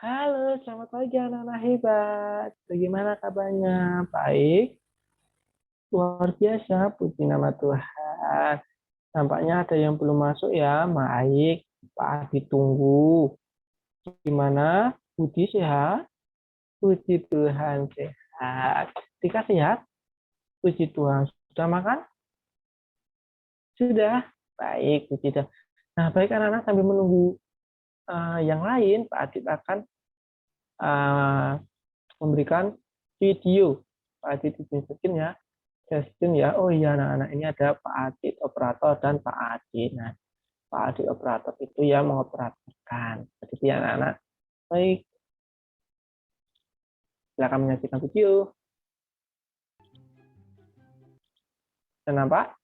Halo, selamat pagi anak-anak hebat. Bagaimana kabarnya? Baik, luar biasa, puji nama Tuhan. Nampaknya ada yang belum masuk ya. Baik, Pak Adi tunggu. Gimana? Budi sehat? Puji Tuhan sehat. Tika sehat? Puji Tuhan. Sudah makan? Sudah. Baik, puji Tuhan. Nah, baik anak-anak sambil menunggu yang lain, Pak Adit akan uh, memberikan video. Pak Adit tunjukin ya. Justin ya, oh iya anak-anak ini ada Pak Adit operator dan Pak Adit. Nah, Pak Adit operator itu ya mengoperatorkan. Jadi ya anak-anak, baik, silakan menyaksikan video. Kenapa?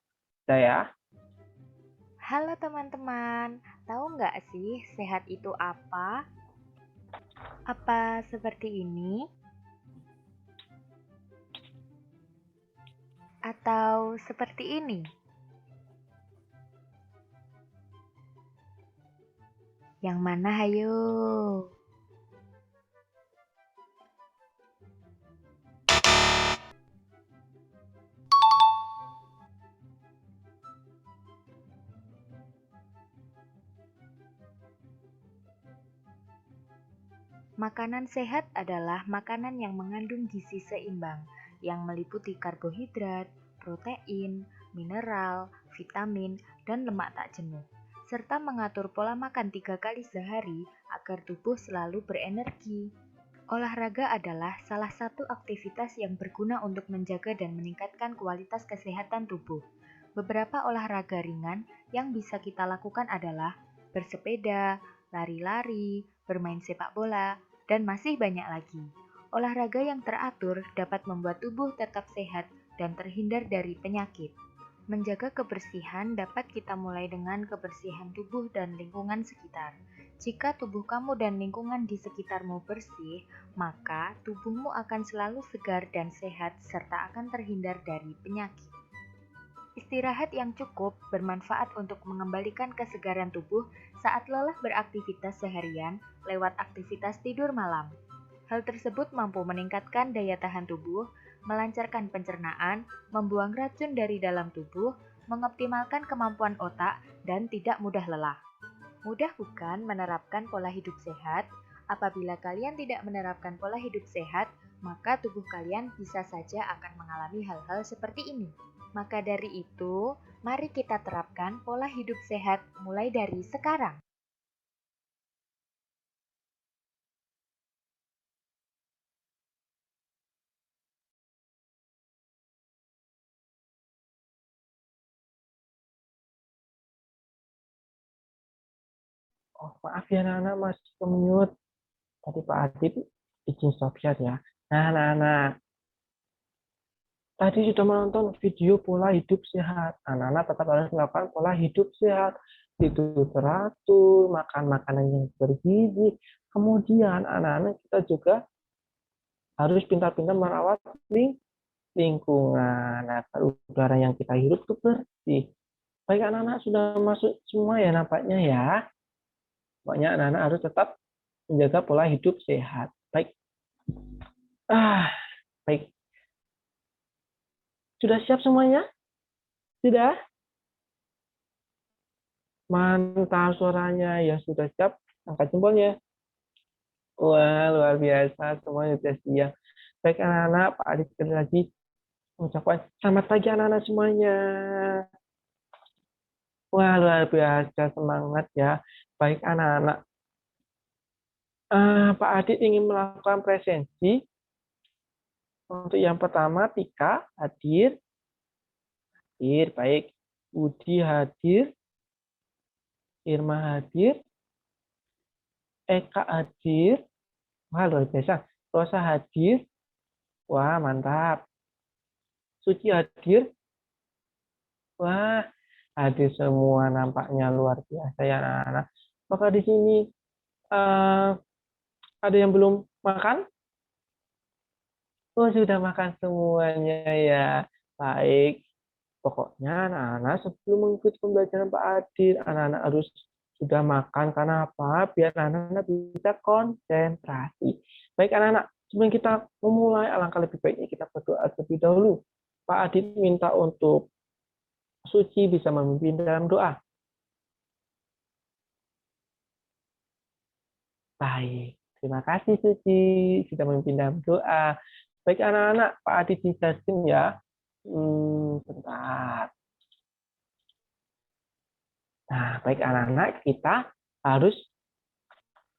Saya. Halo teman-teman, tahu nggak sih sehat itu apa? Apa seperti ini? Atau seperti ini? Yang mana hayo? Makanan sehat adalah makanan yang mengandung gizi seimbang, yang meliputi karbohidrat, protein, mineral, vitamin, dan lemak tak jenuh, serta mengatur pola makan 3 kali sehari agar tubuh selalu berenergi. Olahraga adalah salah satu aktivitas yang berguna untuk menjaga dan meningkatkan kualitas kesehatan tubuh. Beberapa olahraga ringan yang bisa kita lakukan adalah bersepeda, lari-lari, bermain sepak bola, dan masih banyak lagi. Olahraga yang teratur dapat membuat tubuh tetap sehat dan terhindar dari penyakit. Menjaga kebersihan dapat kita mulai dengan kebersihan tubuh dan lingkungan sekitar. Jika tubuh kamu dan lingkungan di sekitarmu bersih, maka tubuhmu akan selalu segar dan sehat serta akan terhindar dari penyakit. Istirahat yang cukup bermanfaat untuk mengembalikan kesegaran tubuh saat lelah beraktivitas seharian lewat aktivitas tidur malam. Hal tersebut mampu meningkatkan daya tahan tubuh, melancarkan pencernaan, membuang racun dari dalam tubuh, mengoptimalkan kemampuan otak, dan tidak mudah lelah. Mudah bukan menerapkan pola hidup sehat? Apabila kalian tidak menerapkan pola hidup sehat, maka tubuh kalian bisa saja akan mengalami hal-hal seperti ini. Maka dari itu, mari kita terapkan pola hidup sehat mulai dari sekarang. Oh, maaf ya anak-anak masih ke-mute. Tadi Pak Adit izin stop chat ya. Nah, anak-anak, tadi sudah menonton video pola hidup sehat. Anak-anak tetap harus melakukan pola hidup sehat. Tidur teratur, makan makanan yang bergizi. Kemudian anak-anak kita juga harus pintar-pintar merawat lingkungan agar udara yang kita hirup itu bersih. Baik anak-anak sudah masuk semua ya nampaknya ya. Pokoknya anak-anak harus tetap menjaga pola hidup sehat. Baik. Baik. Sudah siap semuanya? Sudah? Mantap suaranya. Ya sudah siap. Angkat jempolnya. Wah, luar biasa. Semuanya sudah siap. Baik anak-anak, Pak Adi sekali lagi mengucapkan selamat pagi anak-anak semuanya. Wah, luar biasa semangat ya. Baik anak-anak. Pak Adit ingin melakukan presensi. Untuk yang pertama, Tika hadir. Hadir, baik. Budi hadir. Irma hadir. Eka hadir. Wah, luar biasa. Rosa hadir. Wah, mantap. Suci hadir. Wah, hadir semua nampaknya luar biasa ya anak-anak. Maka di sini uh, ada yang belum makan? Oh, sudah makan semuanya ya. Baik. Pokoknya anak-anak sebelum mengikuti pembelajaran Pak Adil, anak-anak harus sudah makan. Karena apa? Biar anak-anak bisa konsentrasi. Baik anak-anak, sebelum kita memulai, alangkah lebih baiknya kita berdoa terlebih dahulu. Pak Adit minta untuk Suci bisa memimpin dalam doa. Baik, terima kasih Suci sudah memimpin dalam doa. Baik anak-anak, Pak Adit dijelasin ya. Bentar. Nah, baik anak-anak, kita harus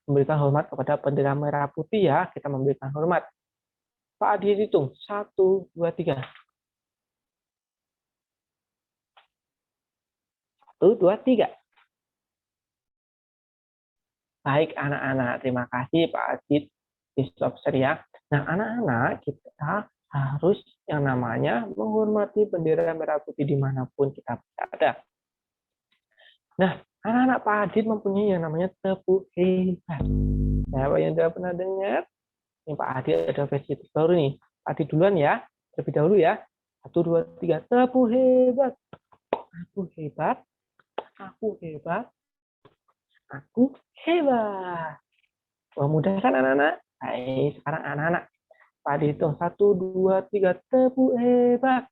memberikan hormat kepada bendera merah putih ya. Kita memberikan hormat. Pak Adit hitung. 1, 2, 3. 1, 2, 3. Baik anak-anak, terima kasih Pak Adit Christopher ya. Nah anak-anak, kita harus yang namanya menghormati bendera merah putih dimanapun kita berada. Nah, anak-anak Pak Adit mempunyai yang namanya tepuk hebat. Siapa yang sudah pernah dengar? Ini Pak Adit ada versi terbaru nih. Pak Adit duluan ya, terlebih dahulu ya. 1, 2, 3, tepuk hebat. Aku hebat, aku hebat, aku hebat. Wah, mudah kan anak-anak? Baik, sekarang anak-anak. Pak Adit hitung. 1, 2, 3, tepuk hebat.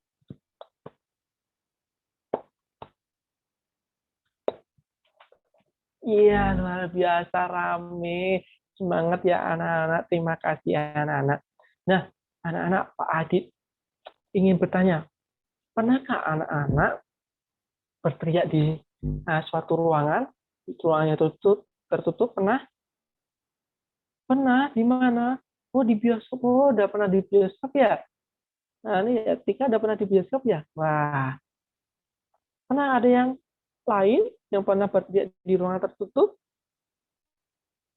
Iya, luar biasa rame. Semangat ya anak-anak. Terima kasih anak-anak. Nah, anak-anak Pak Adit ingin bertanya, pernahkah anak-anak berteriak di suatu ruangan, ruangannya tertutup, pernah? Pernah, di mana? Oh, di bioskop. Oh, udah pernah di bioskop ya? Nah, ini ya, Tika udah pernah di bioskop ya? Wah, pernah ada yang lain yang pernah berteriak di ruangan tertutup?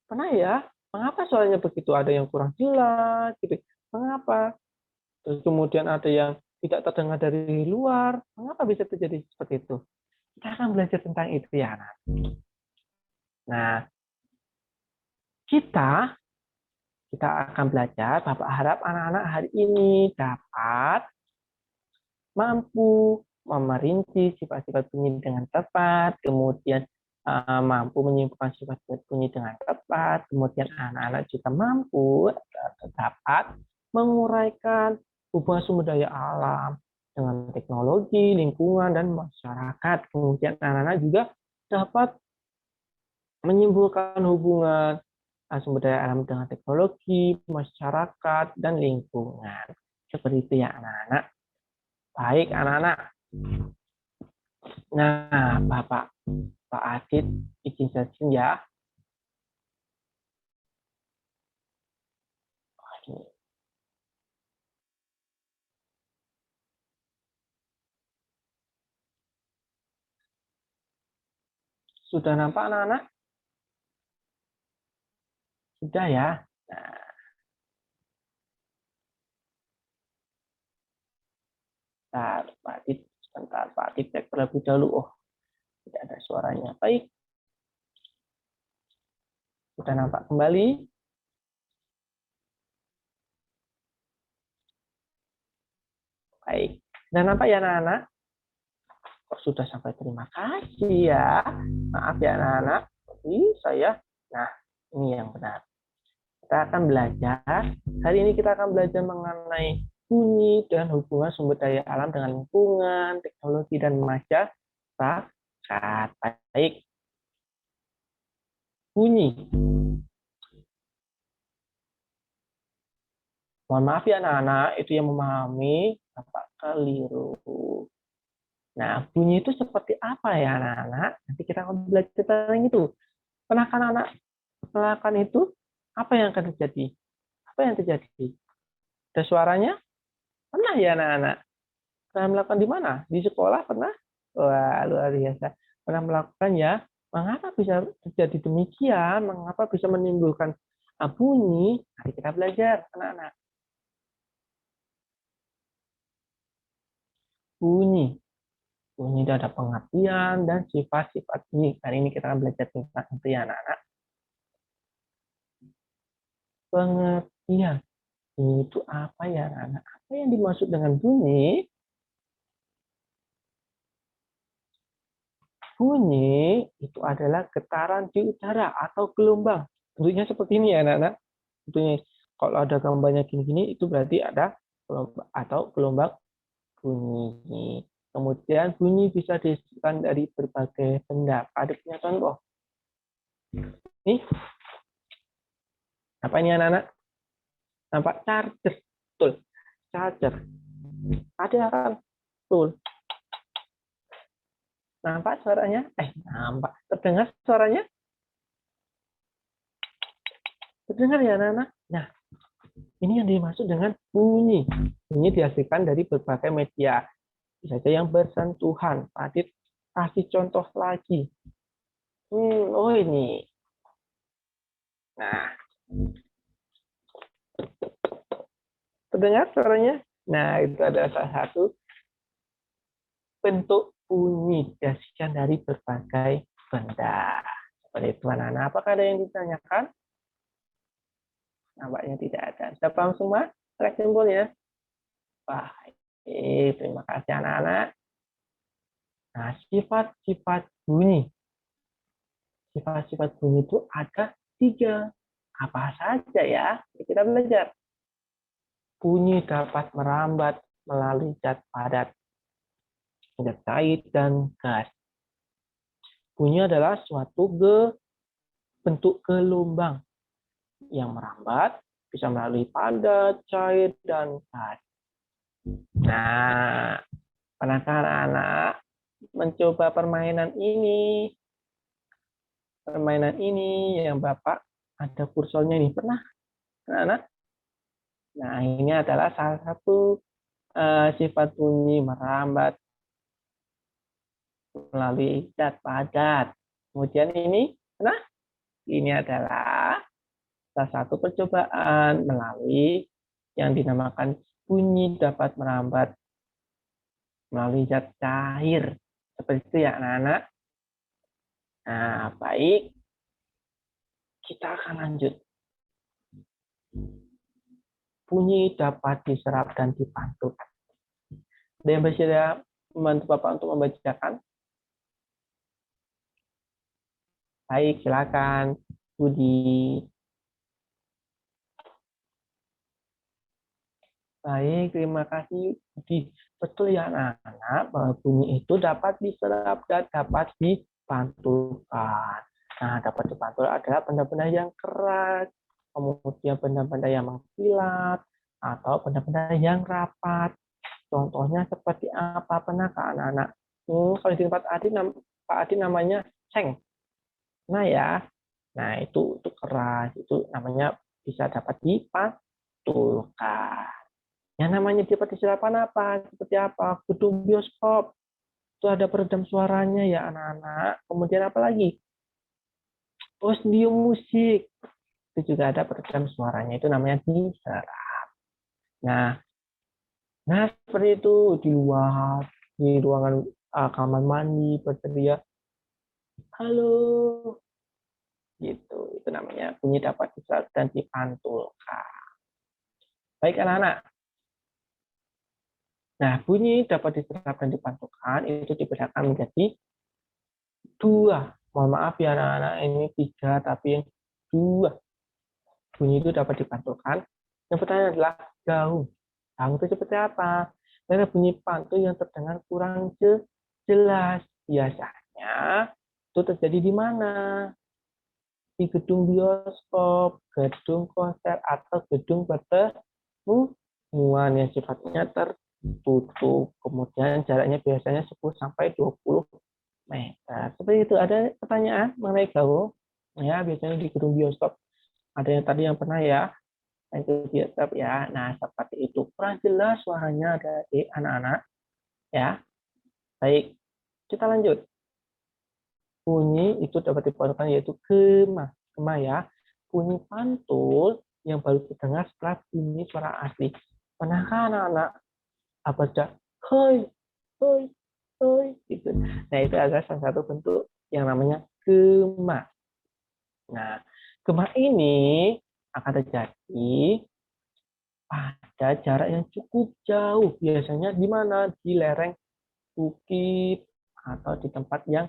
Pernah ya? Mengapa soalnya begitu? Ada yang kurang jelas, gitu. Mengapa? Terus kemudian ada yang tidak terdengar dari luar. Mengapa bisa terjadi seperti itu? Kita akan belajar tentang itu ya, anak. Nah, kita akan belajar. Bapak harap anak-anak hari ini dapat mampu memerinci sifat-sifat bunyi dengan tepat, kemudian mampu menyimpulkan sifat-sifat bunyi dengan tepat, kemudian anak-anak juga mampu dapat menguraikan hubungan sumber daya alam dengan teknologi, lingkungan, dan masyarakat. Kemudian anak-anak juga dapat menyimpulkan hubungan sumber daya alam dengan teknologi, masyarakat, dan lingkungan. Seperti itu ya anak-anak. Baik anak-anak. Nah, Pak Adit izin jelasin ya. Sudah nampak anak-anak? Sudah ya. Nah, Pak Adit, sebentar Pak Adit cek terlebih dahulu. Oh, tidak ada suaranya. Baik. Sudah nampak kembali? Baik. Dan nampak ya anak-anak? Oh, sudah sampai terima kasih ya. Maaf ya anak-anak. Jadi saya, nah ini yang benar. Kita akan belajar, hari ini kita akan belajar mengenai bunyi dan hubungan sumber daya alam dengan lingkungan, teknologi, dan masyarakat. Baik. Bunyi. Mohon maaf ya anak-anak, itu yang memahami Bapak keliru. Nah, bunyi itu seperti apa ya anak-anak? Nanti kita akan belajar tentang itu. Pernah kan anak melakukan itu? Apa yang akan terjadi? Apa yang terjadi? Ada suaranya? Pernah ya anak-anak? Pernah melakukan di mana? Di sekolah pernah? Wah, luar biasa. Pernah melakukan ya? Mengapa bisa terjadi demikian? Mengapa bisa menimbulkan bunyi? Mari kita belajar, anak-anak. Bunyi. Bunyi itu ada pengertian dan sifat-sifat bunyi. Hari ini kita akan belajar tentang itu ya, anak-anak. Pengertian. Itu apa ya, anak-anak? Apa yang dimaksud dengan bunyi? Bunyi itu adalah getaran di udara atau gelombang. Bentuknya seperti ini ya, anak-anak. Bentuknya kalau ada gambarnya gini-gini itu berarti ada gelombang atau gelombang bunyi. Kemudian bunyi bisa dihasilkan dari berbagai benda. Ada punya contoh. Nih, apa ini anak-anak? Nampak charger, betul. Charger. Ada kan? Betul. Nampak suaranya? Nampak. Terdengar suaranya? Terdengar ya anak-anak? Nah, ini yang dimaksud dengan bunyi. Bunyi dihasilkan dari berbagai media. Bisa saja yang bersentuhan. Pak Adit kasih contoh lagi. Oh ini. Nah, terdengar suaranya? Nah, itu adalah salah satu bentuk bunyi dihasilkan dari berbagai benda. Seperti itu, anak-anak. Apakah ada yang ditanyakan? Nampaknya tidak ada. Sudah paham semua? Simpulnya? Baik. Terima kasih, anak-anak. Nah, sifat-sifat bunyi. Sifat-sifat bunyi itu ada 3. Apa saja ya? Kita belajar. Bunyi dapat merambat melalui zat padat, zat cair, dan gas. Bunyi adalah suatu bentuk gelombang yang merambat, bisa melalui padat, cair, dan gas. Nah, pernahkah anak-anak mencoba permainan ini? Permainan ini yang Bapak ada kursornya nih. Pernah, anak-anak? Nah, ini adalah salah satu sifat bunyi merambat melalui zat padat. Kemudian ini, nah, ini adalah salah satu percobaan melalui yang dinamakan bunyi dapat merambat melalui zat cair. Seperti itu ya, anak-anak. Nah, baik. Kita akan lanjut. Bunyi dapat diserap dan dipantulkan. Ada yang bersedia membantu Bapak untuk membacakan? Baik, silakan. Budi. Baik, terima kasih Budi. Betul ya anak-anak, bahwa bunyi itu dapat diserap dan dapat dipantulkan. Nah, dapat dipantul adalah benda-benda yang keras, kemudian benda-benda yang mengkilat, atau benda-benda yang rapat. Contohnya seperti apa? Pernahkah anak-anak? Kalau di tempat Pak Adi namanya ceng. Nah ya, nah itu keras, itu namanya bisa dapat dipantulkan. Yang namanya dapat diserapan apa? Seperti apa? Gedung bioskop. Itu ada peredam suaranya ya anak-anak. Kemudian apa lagi? Studio musik. Itu juga ada peredam suaranya. Itu namanya diserap. Nah seperti itu di luar, di ruangan kamar mandi berteriak, halo. Gitu. Itu namanya bunyi dapat diserap dan dipantulkan. Baik anak-anak. Nah, bunyi dapat diserap dan dipantulkan itu dibedakan menjadi 2. Mohon maaf ya anak-anak, ini 3, tapi yang 2. Bunyi itu dapat dipantulkan. Yang pertama adalah gaung. Gaung itu seperti apa? Karena bunyi pantul yang terdengar kurang jelas. Biasanya itu terjadi di mana? Di gedung bioskop, gedung konser, atau gedung pertemuan yang sifatnya tertutup. Kemudian jaraknya biasanya 10-20 meter. Seperti itu. Ada pertanyaan mengenai gaung? Ya, biasanya di gedung bioskop. Ada yang tadi yang pernah ya, itu bioskop ya. Nah, seperti itu. Kurang jelas suaranya dari anak-anak. Ya, baik. Kita lanjut. Bunyi itu dapat dipantulkan yaitu gema. Gema ya. Bunyi pantul yang baru didengar setelah bunyi suara asli. Pernahkah anak-anak apa sudah hoi, hoi, hoi gitu. Nah, itu adalah salah satu bentuk yang namanya gema. Nah, gema ini akan terjadi pada jarak yang cukup jauh. Biasanya di mana? Di lereng bukit atau di tempat yang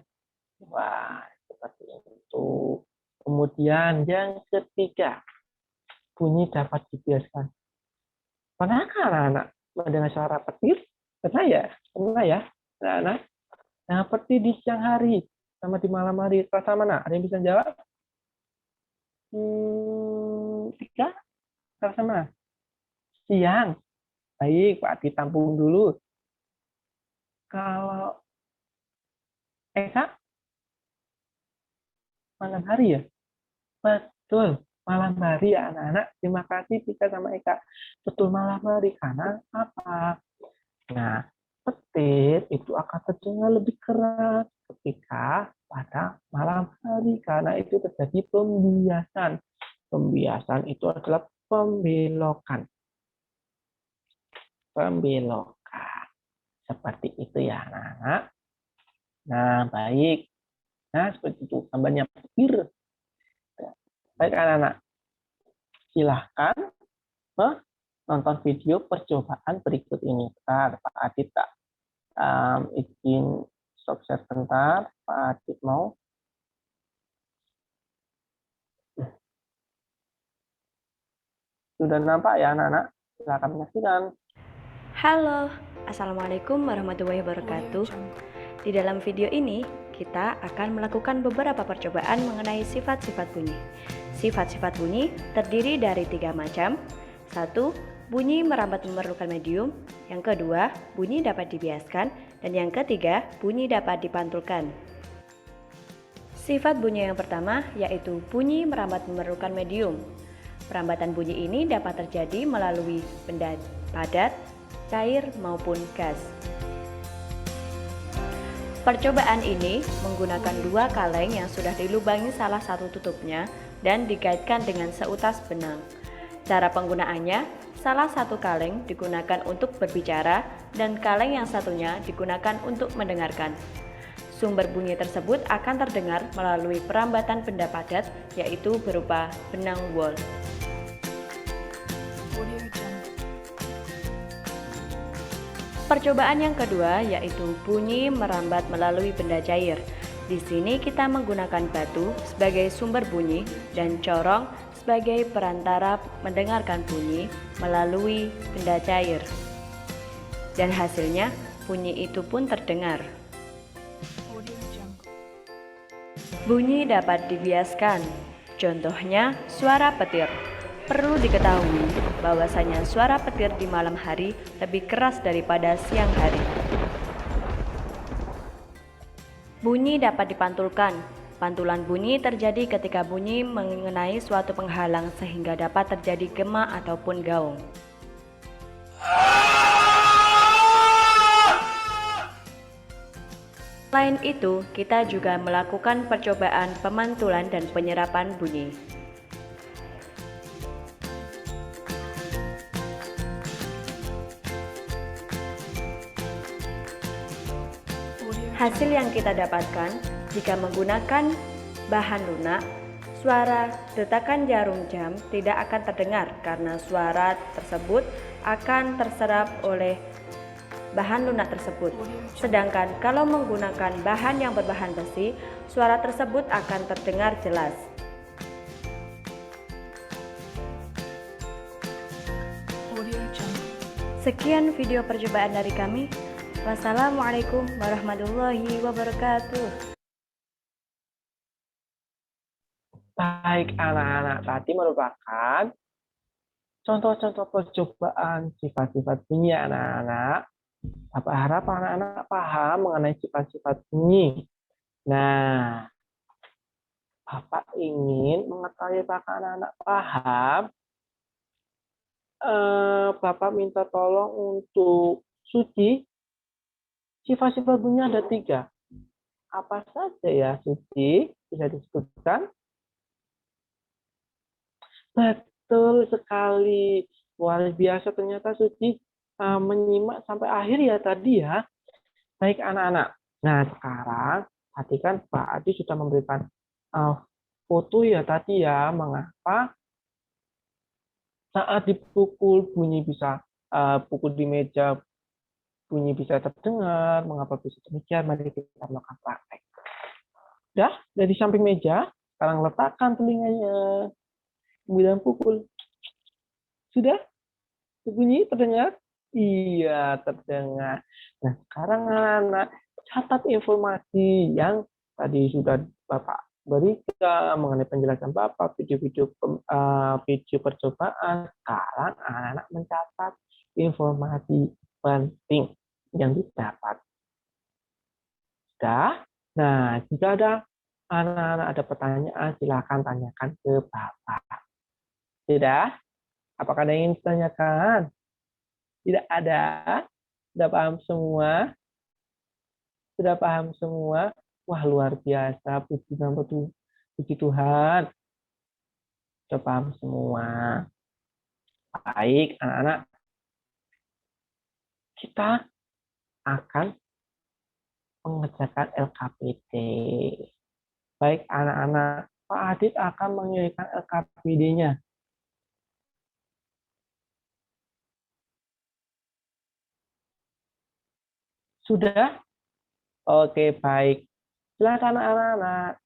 Wah, seperti itu. Kemudian yang ketiga, bunyi dapat dibiaskan. Pernahkah anak-anak mendengar suara petir? Pernah ya? Pernah ya? Anak-anak? Nah, petir di siang hari sama di malam hari. Terasa mana? Ada yang bisa jawab? Tiga? Terasa mana? Siang. Baik, Pak ditampung dulu. Kalau Eka, malam hari ya? Betul, malam hari ya anak-anak. Terima kasih Tika sama Eka. Betul malam hari karena apa? Nah, petir itu akan terdengar lebih keras ketika pada malam hari karena itu terjadi pembiasan. Pembiasan itu adalah pembelokan. Pembelokan. Seperti itu ya anak-anak. Nah, baik. Nah, seperti itu gambarnya petir. Baik anak-anak, silahkan nonton video percobaan berikut ini. Bentar, Pak Adit tak izin stop share sebentar. Pak Adit mau. Sudah nampak ya anak-anak? Silahkan menyaksikan. Halo, Assalamualaikum warahmatullahi wabarakatuh. Di dalam video ini, kita akan melakukan beberapa percobaan mengenai sifat-sifat bunyi. Sifat-sifat bunyi terdiri dari 3 macam. 1. Bunyi merambat memerlukan medium. Yang kedua, bunyi dapat dibiaskan. Dan yang ketiga, bunyi dapat dipantulkan. Sifat bunyi yang pertama yaitu bunyi merambat memerlukan medium. Perambatan bunyi ini dapat terjadi melalui benda padat, cair maupun gas. Percobaan ini menggunakan 2 kaleng yang sudah dilubangi salah satu tutupnya dan dikaitkan dengan seutas benang. Cara penggunaannya, salah satu kaleng digunakan untuk berbicara dan kaleng yang satunya digunakan untuk mendengarkan. Sumber bunyi tersebut akan terdengar melalui perambatan benda padat, yaitu berupa benang wol. Percobaan yang kedua yaitu bunyi merambat melalui benda cair. Di sini kita menggunakan batu sebagai sumber bunyi dan corong sebagai perantara mendengarkan bunyi melalui benda cair. Dan hasilnya bunyi itu pun terdengar. Bunyi dapat dibiaskan. Contohnya suara petir. Perlu diketahui bahwasanya suara petir di malam hari lebih keras daripada siang hari. Bunyi dapat dipantulkan. Pantulan bunyi terjadi ketika bunyi mengenai suatu penghalang sehingga dapat terjadi gema ataupun gaung. Selain itu, kita juga melakukan percobaan pemantulan dan penyerapan bunyi. Hasil yang kita dapatkan jika menggunakan bahan lunak, suara detakan jarum jam tidak akan terdengar karena suara tersebut akan terserap oleh bahan lunak tersebut. Sedangkan kalau menggunakan bahan yang berbahan besi, suara tersebut akan terdengar jelas. Sekian video percobaan dari kami. Wassalamualaikum warahmatullahi wabarakatuh. Baik anak-anak, tadi merupakan contoh-contoh percobaan sifat-sifat bunyi anak-anak. Bapak harap anak-anak paham mengenai sifat-sifat bunyi. Nah, Bapak ingin mengetahui apakah anak-anak paham. Bapak minta tolong untuk Suci. Sifat-sifat bunyi ada 3. Apa saja ya, Suci? Bisa disebutkan? Betul sekali. Luar biasa ternyata Suci menyimak sampai akhir ya tadi ya. Baik anak-anak. Nah sekarang tadi kan Pak Adi sudah memberikan foto ya tadi ya. Mengapa saat dipukul bunyi bisa pukul di meja bunyi bisa terdengar. Mengapa bisa demikian? Mari kita melakukan praktek. Sudah di samping meja. Sekarang letakkan telinganya. Kemudian pukul. Sudah? Bunyi terdengar? Iya, terdengar. Nah, sekarang anak-anak catat informasi yang tadi sudah Bapak berikan mengenai penjelasan Bapak, video percobaan. Sekarang anak-anak mencatat informasi penting yang didapat. Sudah? Nah, jika ada anak-anak ada pertanyaan, silakan tanyakan ke Bapak. Sudah? Apakah ada yang ingin ditanyakan? Tidak ada? Sudah paham semua? Sudah paham semua? Wah, luar biasa. Puji Tuhan. Sudah paham semua. Baik, anak-anak. Kita akan mengerjakan LKPD. Baik, anak-anak. Pak Adit akan mengirimkan LKPD-nya. Sudah? Oke, baik. Silakan anak-anak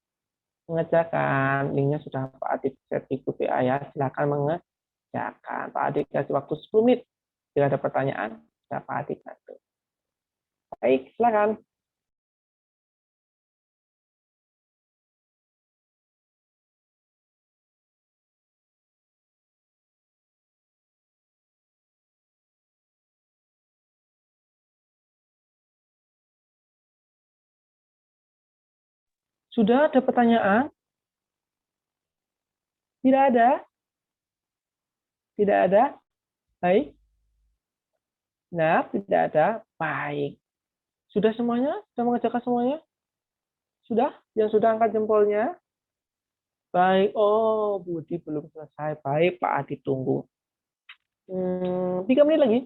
mengerjakan. Linknya sudah Pak Adit share di grup WA ya. Silakan mengerjakan. Pak Adit kasih waktu 10 menit. Jika ada pertanyaan, bisa Pak Adit bantu. Baik, silakan. Sudah ada pertanyaan? Tidak ada? Tidak ada? Baik. Nah, tidak ada. Baik. Sudah semuanya? Sudah mengerjakan semuanya? Sudah? Yang sudah angkat jempolnya? Baik. Oh, Budi belum selesai. Baik, Pak Adi tunggu. 3 menit lagi.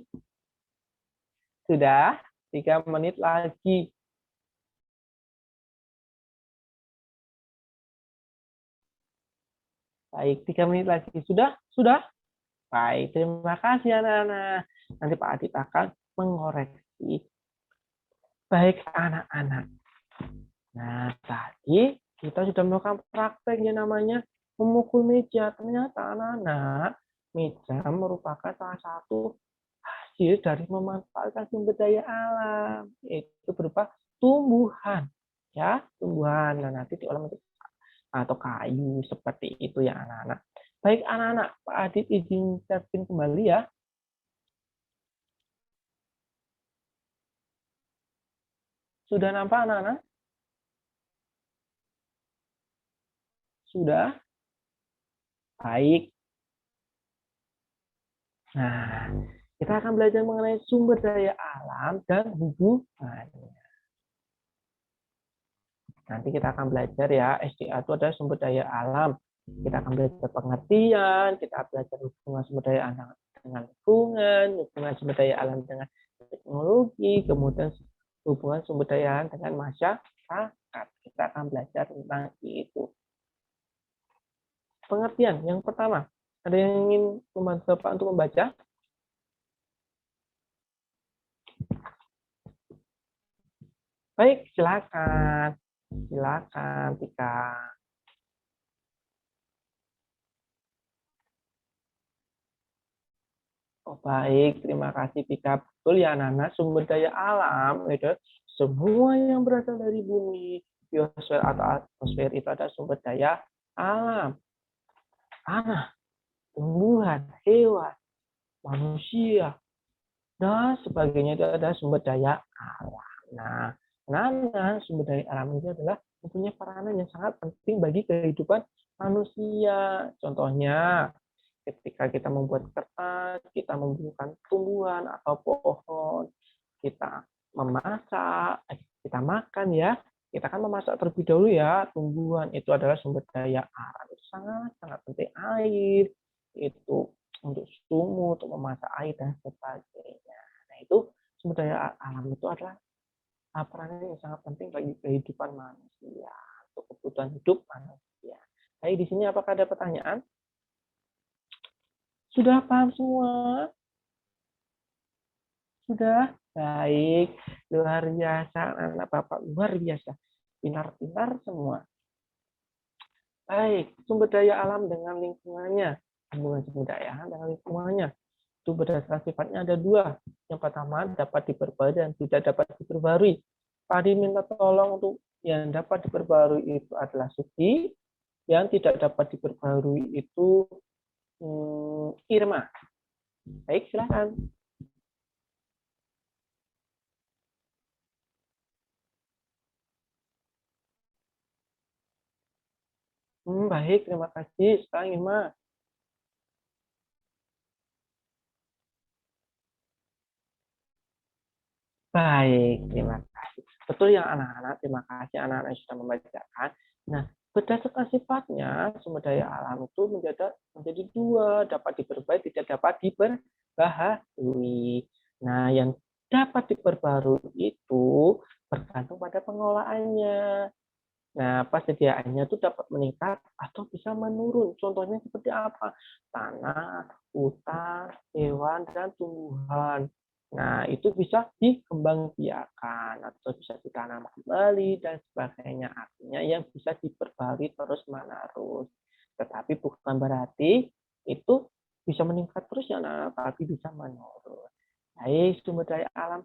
Sudah? 3 menit lagi. Baik, 3 menit lagi. Sudah? Sudah? Baik, terima kasih anak-anak. Nanti Pak Adit akan mengoreksi. Baik anak-anak. Nah, tadi kita sudah melakukan praktek yang namanya memukul meja. Ternyata anak-anak, meja merupakan salah satu hasil dari memanfaatkan sumber daya alam, yaitu berupa tumbuhan. Ya, tumbuhan. Nah, nanti diolah menjadi atau kayu seperti itu ya anak-anak. Baik anak-anak, Pak Adit izin share kembali ya. Sudah nampak anak-anak? Sudah? Baik. Nah, kita akan belajar mengenai sumber daya alam dan hubungannya. Nanti kita akan belajar ya, SDA itu adalah sumber daya alam. Kita akan belajar pengertian, kita belajar hubungan sumber daya alam dengan lingkungan, hubungan sumber daya alam dengan teknologi, kemudian hubungan sumber daya alam dengan masyarakat. Kita akan belajar tentang itu. Pengertian yang pertama, ada yang ingin membantu Bapak untuk membaca? Baik, silakan. Silakan, Tika. Oh, baik, terima kasih Tika. Betul ya, Nana. Sumber daya alam itu semua yang berasal dari bumi, biosfer atau atmosfer itu ada sumber daya alam. Tanah, tumbuhan, hewan, manusia, dan sebagainya itu ada sumber daya alam. Nah, Nana, sumber daya alam itu adalah mempunyai peranan yang sangat penting bagi kehidupan manusia. Contohnya, ketika kita membuat kertas, kita membutuhkan tumbuhan atau pohon, kita memasak, kita makan ya, kita kan memasak terlebih dahulu ya, tumbuhan itu adalah sumber daya alam, itu sangat penting. Air itu untuk sumur, untuk memasak air dan sebagainya. Nah itu sumber daya alam itu adalah peran yang sangat penting bagi kehidupan manusia, untuk kebutuhan hidup manusia. Baik, di sini apakah ada pertanyaan? Sudah paham semua? Sudah? Baik. Luar biasa. Anak Bapak luar biasa. Pintar-pintar semua. Baik, sumber daya alam dengan lingkungannya. Hubungan sumber daya alam dengan lingkungannya. Itu berdasarkan sifatnya ada dua. Yang pertama, dapat diperbarui dan tidak dapat diperbarui. Tadi minta tolong untuk yang dapat diperbarui itu adalah Suki, yang tidak dapat diperbarui itu Irma. Baik, silakan. Baik, terima kasih. Sekarang Irma. Baik, terima kasih. Betul yang anak-anak, terima kasih anak-anak yang sudah membacakan. Nah, berdasarkan sifatnya, sumber daya alam itu menjadi dua, dapat diperbarui, tidak dapat diperbaharui. Nah, yang dapat diperbarui itu bergantung pada pengelolaannya. Nah, persediaannya itu dapat meningkat atau bisa menurun. Contohnya seperti apa? Tanah, hutan, hewan, dan tumbuhan. Nah, itu bisa dikembangbiakan atau bisa ditanam kembali dan sebagainya. Artinya yang bisa diperbarui terus-menerus. Tetapi bukan berarti itu bisa meningkat terus ya, nah, tapi bisa menurun. Baik, sumber daya alam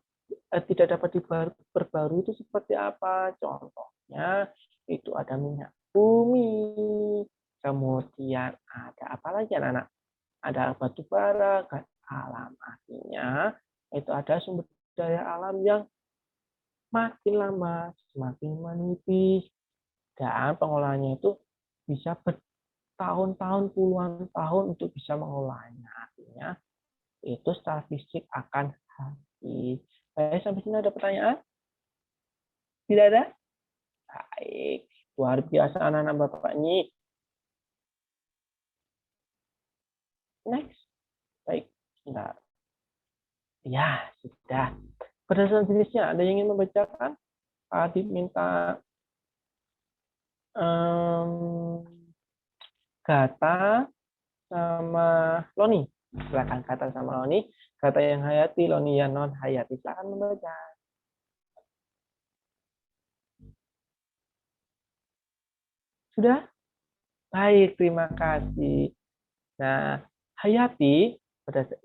tidak dapat diperbarui itu seperti apa? Contohnya itu ada minyak bumi, kemudian ada apa lagi anak-anak? Ada batu bara, gas alam. Artinya itu ada sumber daya alam yang makin lama semakin menipis dan pengolahannya itu bisa bertahun-tahun, puluhan tahun untuk bisa mengolahnya. Artinya itu secara fisik akan habis. Baik, sampai sini ada pertanyaan? Tidak ada? Baik, luar biasa anak-anak Bapak ini. Next. Baik, sebentar. Ya, sudah. Berdasarkan jenisnya, ada yang ingin membacakan? Tadi minta Gata sama Loni. Silakan Gata sama Loni. Gata yang hayati, Loni yang non hayati. Silakan membaca. Sudah? Baik, terima kasih. Nah, hayati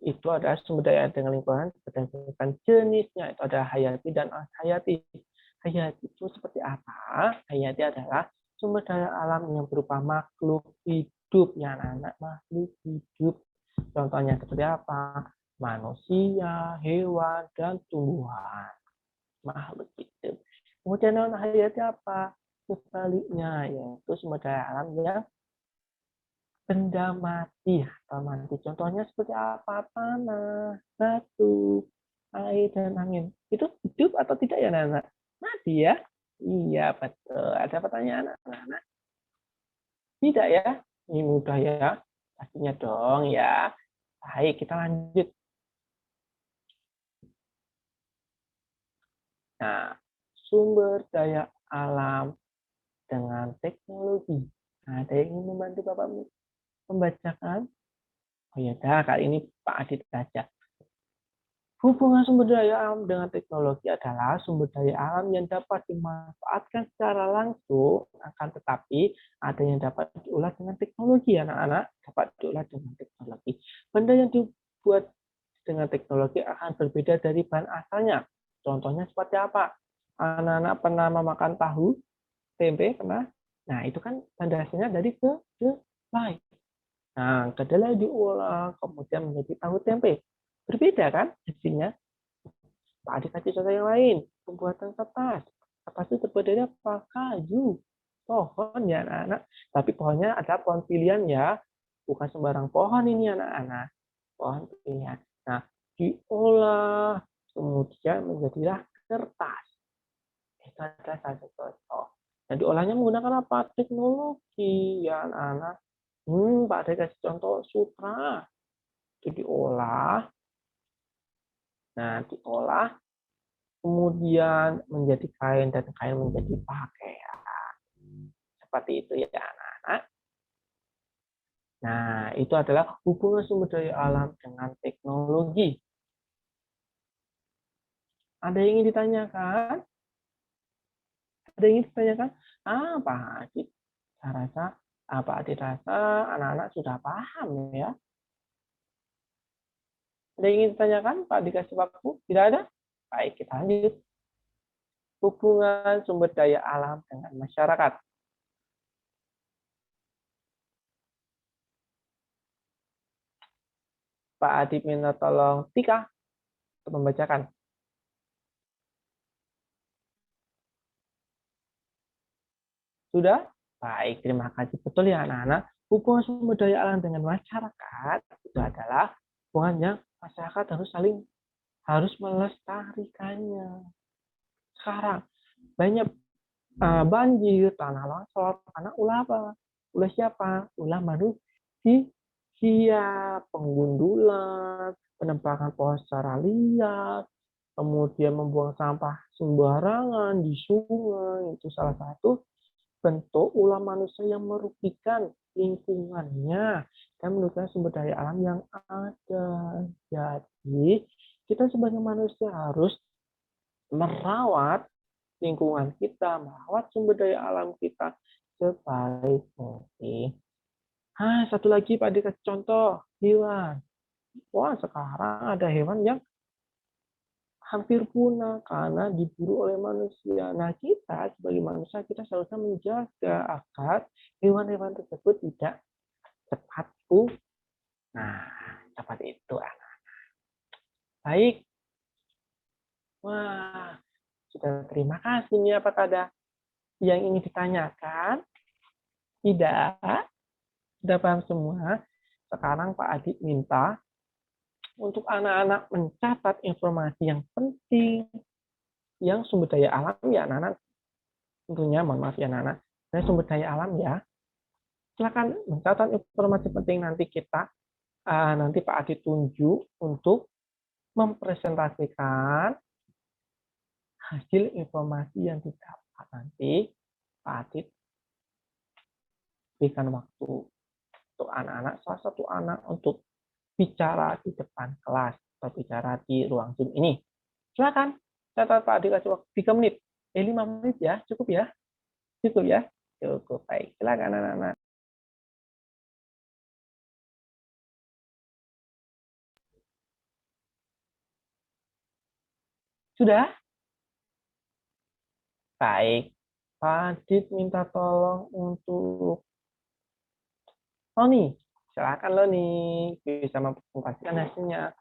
itu adalah sumber daya dengan lingkungan berdasarkan jenisnya. Itu ada hayati dan hayati. Hayati itu seperti apa? Hayati adalah sumber daya alam yang berupa makhluk hidup. Ya, anak-anak, makhluk hidup. Contohnya seperti apa? Manusia, hewan, dan tumbuhan. Makhluk hidup. Kemudian non hayati apa? Sebaliknya, yaitu sumber daya alam yang benda mati atau mati. Contohnya seperti apa? Tanah, batu, air, dan angin. Itu hidup atau tidak ya, anak-anak? Mati ya? Iya, betul. Ada pertanyaan, anak-anak? Tidak ya? Ini mudah ya? Pastinya dong ya. Baik, kita lanjut. Nah, sumber daya alam dengan teknologi. Nah, ada yang ingin membantu Bapak membacakan? Oh ya, kali ini Pak Adit saja. Hubungan sumber daya alam dengan teknologi adalah sumber daya alam yang dapat dimanfaatkan secara langsung, akan tetapi ada yang dapat diolah dengan teknologi, anak-anak, dapat diolah dengan teknologi. Benda yang dibuat dengan teknologi akan berbeda dari bahan asalnya. Contohnya seperti apa? Anak-anak pernah memakan tahu, tempe, pernah? Nah, itu kan bahan dasarnya dari kedelai. Nah, kedelai diolah, kemudian menjadi tahu tempe. Berbeda kan hasilnya? Pak Adi kasih contoh yang lain. Pembuatan kertas. Kertas itu terbuat dari apa? Kayu. Pohon ya anak-anak. Tapi pohonnya ada pohon pilihan ya. Bukan sembarang pohon ini anak-anak. Pohon pilihan. Nah, diolah. Kemudian menjadilah kertas. Itu adalah satu contoh. Dan diolahnya menggunakan apa? Teknologi ya anak-anak. Pak Adi kasih contoh sutra. Itu diolah. Nah, diolah kemudian menjadi kain dan kain menjadi pakaian. Seperti itu ya anak-anak. Nah, itu adalah hubungan sumber daya alam dengan teknologi. Ada yang ingin ditanyakan? Ada yang ingin ditanyakan? Pak Haji, saya rasa Apa Adit rasa anak-anak sudah paham ya? Ada yang ingin ditanyakan Pak dikasih waktu? Tidak ada? Baik, kita lanjut. Hubungan sumber daya alam dengan masyarakat. Pak Adit minta tolong Tika untuk membacakan. Sudah? Baik, terima kasih. Betul ya anak-anak. Hubungan sumber daya alam dengan masyarakat itu adalah hubungan yang masyarakat harus melestarikannya. Sekarang banyak banjir, tanah longsor, karena ulah apa? Ulah siapa? Ulah manusia, penggundulan, penebangan pohon secara liar, kemudian membuang sampah sembarangan di sungai, itu salah satu bentuk ulah manusia yang merugikan lingkungannya dan merugikan sumber daya alam yang ada. Jadi, kita sebagai manusia harus merawat lingkungan kita, merawat sumber daya alam kita sebaik mungkin. Satu lagi Pak dikasih contoh, hewan. Wah, sekarang ada hewan yang hampir punah karena diburu oleh manusia. Nah, kita sebagai manusia, kita seharusnya menjaga agar hewan-hewan tersebut tidak cepat punah. Nah, seperti itu, anak. Baik. Wah, sudah terima kasih nih. Apakah ada yang ingin ditanyakan? Tidak. Sudah paham semua? Sekarang Pak Adit minta untuk anak-anak mencatat informasi yang penting, yang sumber daya alam ya anak-anak. Tentunya, mohon maaf ya anak-anak. Dan sumber daya alam ya. Silakan mencatat informasi penting nanti nanti Pak Adit tunjuk untuk mempresentasikan hasil informasi yang didapat. Nanti Pak Adit berikan waktu untuk anak-anak, salah satu anak untuk bicara di depan kelas atau bicara di ruang Zoom ini. Silakan catat Pak Adit kasih waktu 3 menit. 5 menit ya, cukup ya? Cukup ya? Cukup, baik. Silakan anak-anak. Sudah? Baik. Pak Adit minta tolong untuk Loni. Silakan Loni, bisa mempresentasikan hasilnya.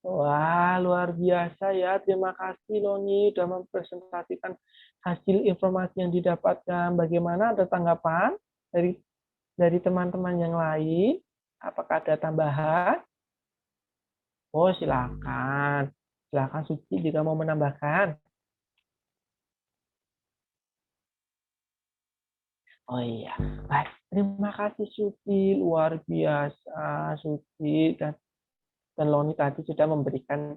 Wah, luar biasa ya. Terima kasih Loni sudah mempresentasikan hasil informasi yang didapatkan. Bagaimana, ada tanggapan dari teman-teman yang lain? Apakah ada tambahan? Oh, silakan. Silakan Suci jika mau menambahkan. Oh iya, baik. Terima kasih Suci, luar biasa Suci dan Loni tadi sudah memberikan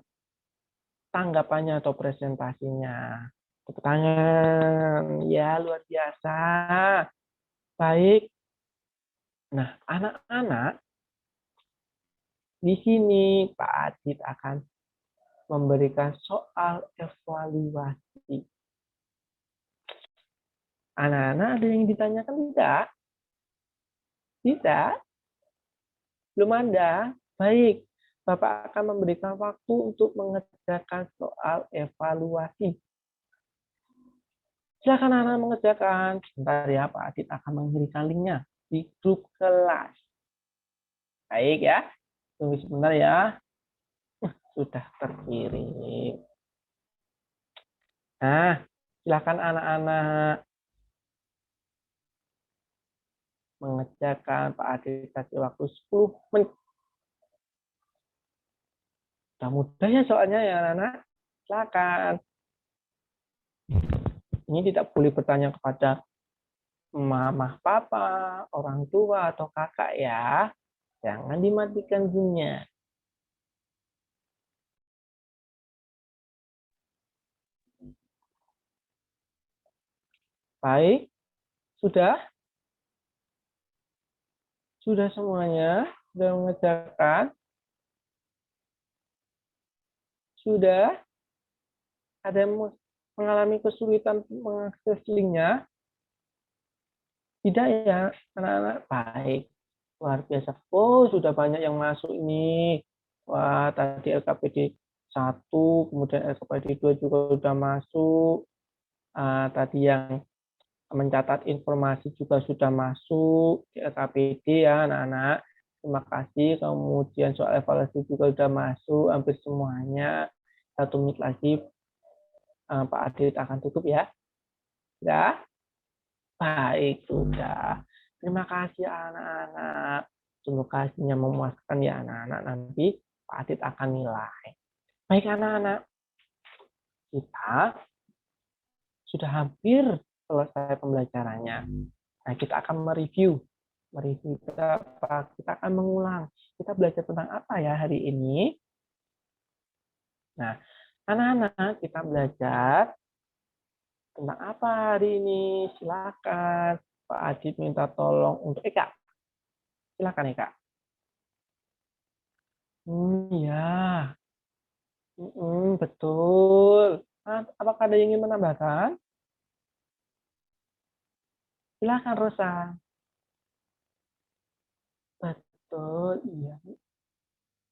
tanggapannya atau presentasinya. Tepuk tangan, ya luar biasa. Baik. Nah, anak-anak, di sini Pak Adit akan memberikan soal evaluasi. Anak-anak ada yang ditanyakan tidak? Tidak? Belum ada? Baik. Bapak akan memberikan waktu untuk mengerjakan soal evaluasi. Silakan anak mengerjakan. Sebentar ya, Pak Adit akan memberikan linknya di grup kelas. Baik ya. Tunggu sebentar ya. Sudah terkirim. Nah, silakan anak-anak mengerjakan. Pak Adit kasih waktu 10 menit. Sudah mudah ya soalnya ya anak-anak. Silakan. Ini tidak boleh bertanya kepada mama, papa, orang tua, atau kakak ya. Jangan dimatikan Zoom-nya. Baik, sudah? Sudah semuanya? Sudah mengerjakan? Sudah? Ada yang mengalami kesulitan mengakses linknya? Tidak ya, anak-anak. Baik, luar biasa. Oh, sudah banyak yang masuk ini. Wah, tadi LKPD 1, kemudian LKPD 2 juga sudah masuk. Tadi yang mencatat informasi juga sudah masuk di LKPD ya, anak-anak. Terima kasih. Kemudian soal evaluasi juga sudah masuk, hampir semuanya. 1 menit lagi Pak Adit akan tutup ya. Ya. Baik, sudah. Terima kasih anak-anak. Semoga hasilnya memuaskan ya anak-anak. Nanti Pak Adit akan nilai. Baik anak-anak, kita sudah hampir selesai pembelajarannya. Nah, kita akan mereview. Kita akan mengulang. Kita belajar tentang apa ya hari ini? Nah, anak-anak, kita belajar tentang apa hari ini? Silakan. Pak Adit minta tolong untuk Eka. Silakan Eka. Ya, betul. Apakah ada yang ingin menambahkan? Silakan Rosa. Betul, iya.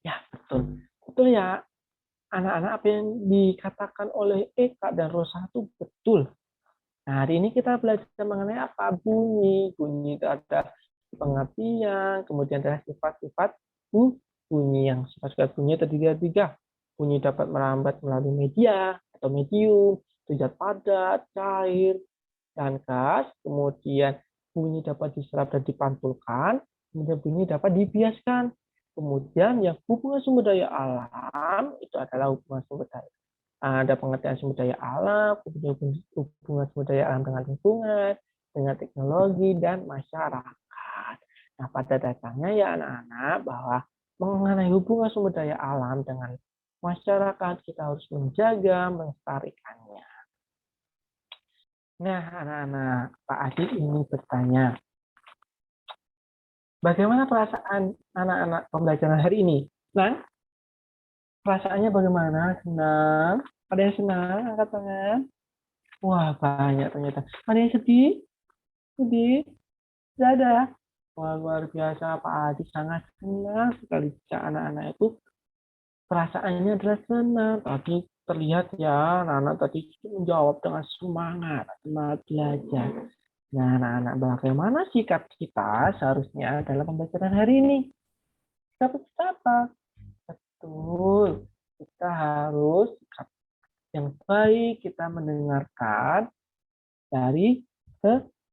Ya, betul. Betul ya. Anak-anak apa yang dikatakan oleh Eka dan Rosa itu betul. Nah, hari ini kita belajar mengenai apa? Bunyi. Bunyi itu ada pengertian, kemudian ada sifat-sifat bunyi. Yang sifat-sifat bunyi terdiri dari 3. Bunyi dapat merambat melalui media atau medium, zat padat, cair, dan gas. Kemudian bunyi dapat diserap dan dipantulkan. Kemudian bunyi dapat dibiaskan. Kemudian yang hubungan sumber daya alam itu adalah hubungan sumber daya. Ada pengertian sumber daya alam, kemudian hubungan sumber daya alam dengan lingkungan, dengan teknologi, dan masyarakat. Nah, pada dasarnya ya anak-anak, bahwa mengenai hubungan sumber daya alam dengan masyarakat, kita harus menjaga, melestarikannya. Nah, anak-anak, Pak Adit ini bertanya, bagaimana perasaan anak-anak pembelajaran hari ini? Senang? Perasaannya bagaimana? Senang? Ada yang senang? Angkat tangan. Wah, banyak ternyata. Ada yang sedih? Sedih? Tidak ada. Wah, luar biasa. Pak Adit sangat senang sekali jika anak-anak itu perasaannya adalah senang. Tadi terlihat ya, anak-anak tadi menjawab dengan semangat belajar. Nah, anak-anak, bagaimana sikap kita seharusnya dalam pembelajaran hari ini? Sikap kita apa? Betul, kita harus sikap yang baik, kita mendengarkan dari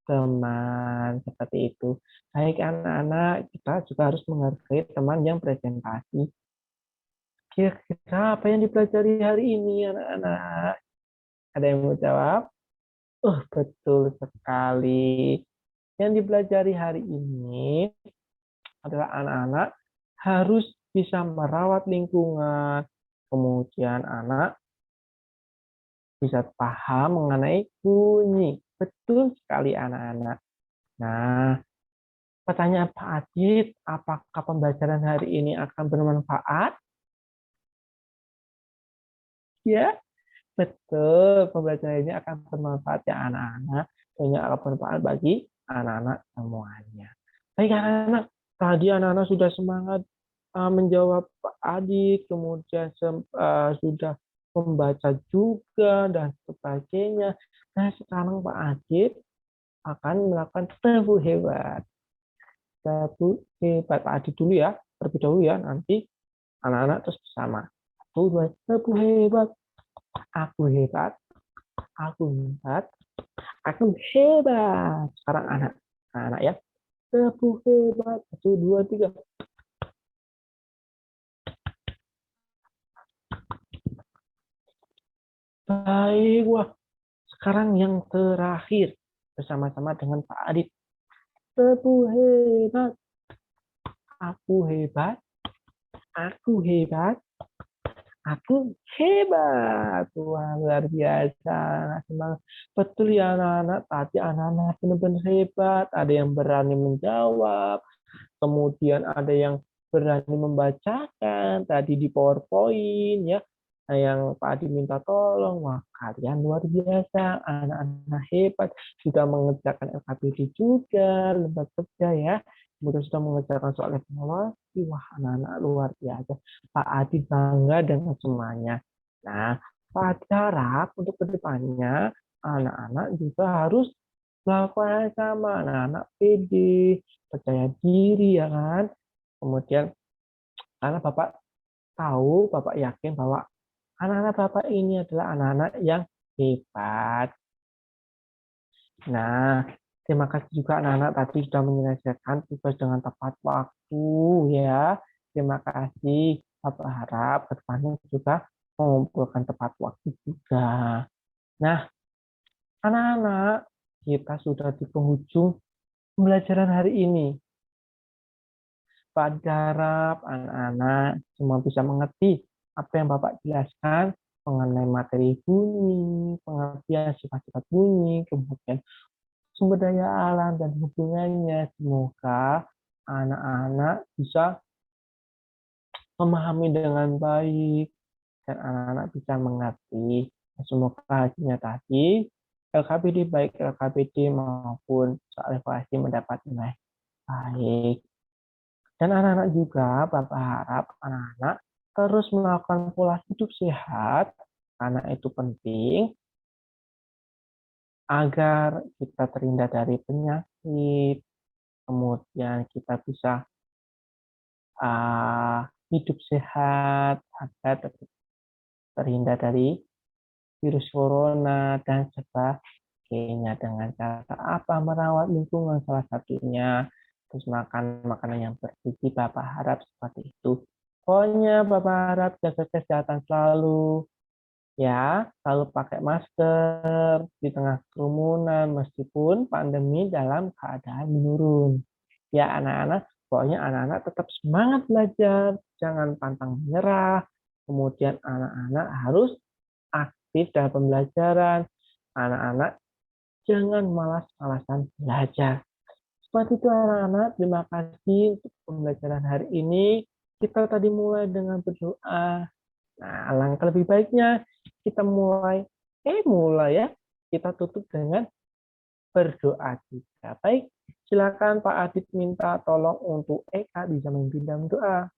teman, seperti itu. Baik anak-anak, kita juga harus menghargai teman yang presentasi. Kira-kira apa yang dipelajari hari ini, anak-anak? Ada yang mau jawab? Betul sekali. Yang dipelajari hari ini adalah anak-anak harus bisa merawat lingkungan. Kemudian anak bisa paham mengenai bunyi. Betul sekali anak-anak. Nah, pertanyaan Pak Adit, apakah pembelajaran hari ini akan bermanfaat? Ya, betul. Pembelajaran ini akan bermanfaat ya anak-anak. Banyak akan bermanfaat bagi anak-anak semuanya. Baik anak-anak, tadi anak-anak sudah semangat menjawab Pak Adit, kemudian sudah membaca juga dan sebagainya. Nah, sekarang Pak Adit akan melakukan tepuk hebat. Tepuk hebat Pak Adit dulu ya, terlebih dahulu ya, nanti anak-anak terus bersama. 1, 2, tepuk hebat. Aku hebat. Aku hebat. Aku hebat. Sekarang anak ya. Tepuk hebat. 1, 2, 3. Baik, wah. Sekarang yang terakhir bersama-sama dengan Pak Adit. Tepuk hebat. Aku hebat. Aku hebat. Aku hebat. Wah, luar biasa. Semangat. Betul ya anak-anak. Tadi anak-anak benar-benar hebat. Ada yang berani menjawab. Kemudian ada yang berani membacakan. Tadi di PowerPoint ya. yang Pak Adi minta tolong, wah kalian luar biasa, anak-anak hebat, sudah mengerjakan LKPD juga, lembar kerja ya, kemudian sudah mengerjakan soal evaluasi, wah anak-anak luar biasa. Pak Adi bangga dengan semuanya. Nah, Pak Adi harap untuk kedepannya anak-anak juga harus melakukan hal yang sama, anak-anak pede, percaya diri ya kan. Kemudian karena Bapak tahu, Bapak yakin bahwa anak-anak Bapak ini adalah anak-anak yang hebat. Nah, terima kasih juga anak-anak tadi sudah menyelesaikan tugas dengan tepat waktu ya. Terima kasih. Bapak harap ke depannya juga mengumpulkan tepat waktu juga. Nah, anak-anak, kita sudah di penghujung pembelajaran hari ini. Pak harap anak-anak semua bisa mengerti apa yang Bapak jelaskan mengenai materi bunyi, pengertian sifat-sifat bunyi, kemudian sumber daya alam dan hubungannya. Semoga anak-anak bisa memahami dengan baik dan anak-anak bisa mengerti. Semoga hasilnya tadi LKPD baik LKPD maupun soal evaluasi mendapat nilai baik. Dan anak-anak juga, Bapak harap anak-anak terus melakukan pola hidup sehat, karena itu penting agar kita terhindar dari penyakit, kemudian kita bisa hidup sehat, agar terhindar dari virus corona, dan sebagainya. Dengan cara apa? Merawat lingkungan salah satunya. Terus makan makanan yang bergizi, Bapak harap seperti itu. Pokoknya Bapak harap jaga kesehatan selalu. Ya, selalu pakai masker di tengah kerumunan meskipun pandemi dalam keadaan menurun. Ya anak-anak, pokoknya anak-anak tetap semangat belajar, jangan pantang menyerah. Kemudian anak-anak harus aktif dalam pembelajaran. Anak-anak jangan malas-malasan belajar. Seperti itu anak-anak, terima kasih untuk pembelajaran hari ini. Kita tadi mulai dengan berdoa. Nah, alangkah lebih baiknya kita mulai ya, kita tutup dengan berdoa juga. Baik, silakan Pak Adit minta tolong untuk Eka bisa memimpin dalam doa.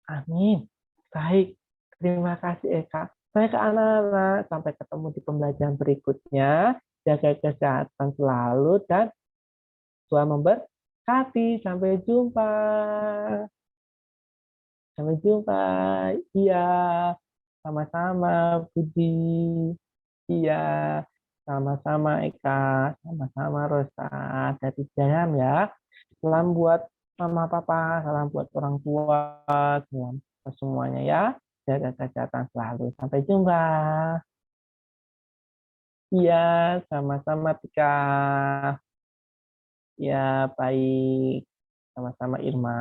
Amin. Baik, terima kasih Eka. Baik anak-anak, sampai ketemu di pembelajaran berikutnya. Jaga kesehatan selalu dan Tuhan memberkati. Sampai jumpa. Sampai jumpa. Iya, sama-sama Budi. Iya, sama-sama Eka. Sama-sama Rosa. Dari Jayam ya. Salam buat mama papa, salam buat orang tua, semuanya ya. Jaga kesehatan selalu. Sampai jumpa. Iya, sama-sama Tika. Ya, baik. Sama-sama Irma.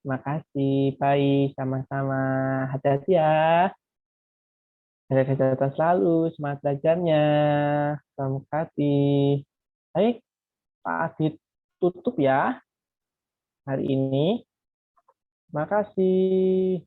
Terima kasih. Baik, sama-sama. Hati-hati ya. Jaga kesehatan selalu. Semangat belajarnya. Terima kasih. Baik, Pak Adit tutup ya hari ini. Terima kasih.